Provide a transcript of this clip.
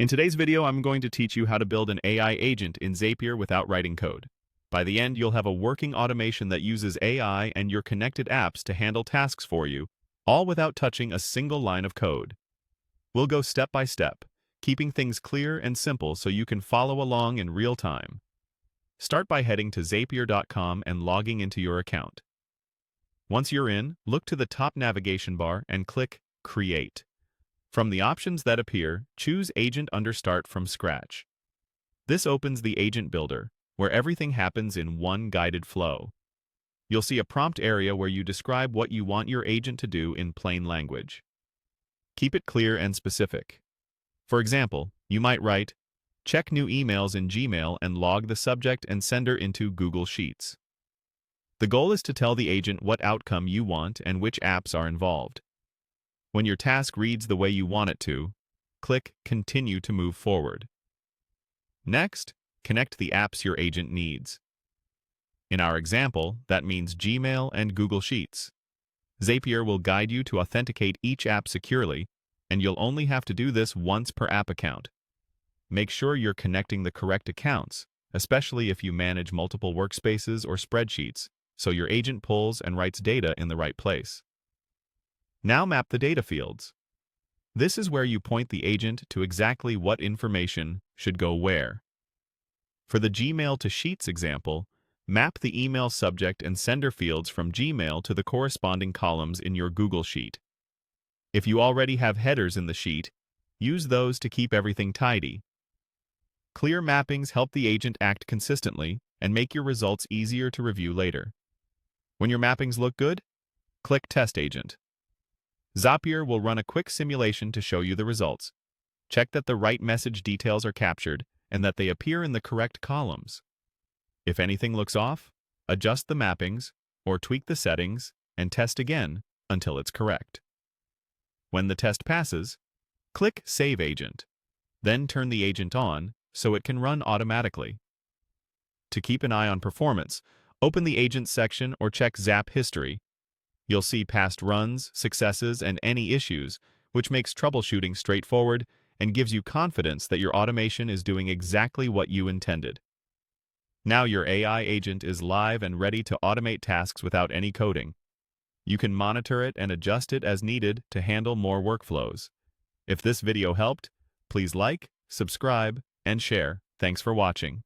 In today's video, I'm going to teach you how to build an AI agent in Zapier without writing code. By the end, you'll have a working automation that uses AI and your connected apps to handle tasks for you, all without touching a single line of code. We'll go step by step, keeping things clear and simple so you can follow along in real time. Start by heading to Zapier.com and logging into your account. Once you're in, look to the top navigation bar and click Create. From the options that appear, choose Agent under Start from Scratch. This opens the Agent Builder, where everything happens in one guided flow. You'll see a prompt area where you describe what you want your agent to do in plain language. Keep it clear and specific. For example, you might write, "Check new emails in Gmail and log the subject and sender into Google Sheets." The goal is to tell the agent what outcome you want and which apps are involved. When your task reads the way you want it to, click Continue to move forward. Next, connect the apps your agent needs. In our example, that means Gmail and Google Sheets. Zapier will guide you to authenticate each app securely, and you'll only have to do this once per app account. Make sure you're connecting the correct accounts, especially if you manage multiple workspaces or spreadsheets, so your agent pulls and writes data in the right place. Now map the data fields. This is where you point the agent to exactly what information should go where. For the Gmail to Sheets example, map the email subject and sender fields from Gmail to the corresponding columns in your Google Sheet. If you already have headers in the sheet, use those to keep everything tidy. Clear mappings help the agent act consistently and make your results easier to review later. When your mappings look good, click Test Agent. Zapier will run a quick simulation to show you the results. Check that the right message details are captured and that they appear in the correct columns. If anything looks off, adjust the mappings or tweak the settings and test again until it's correct. When the test passes, click Save Agent. Then turn the agent on so it can run automatically. To keep an eye on performance, open the Agents section or check Zap History. You'll see past runs, successes, and any issues, which makes troubleshooting straightforward and gives you confidence that your automation is doing exactly what you intended. Now your AI agent is live and ready to automate tasks without any coding. You can monitor it and adjust it as needed to handle more workflows. If this video helped, please like, subscribe, and share. Thanks for watching.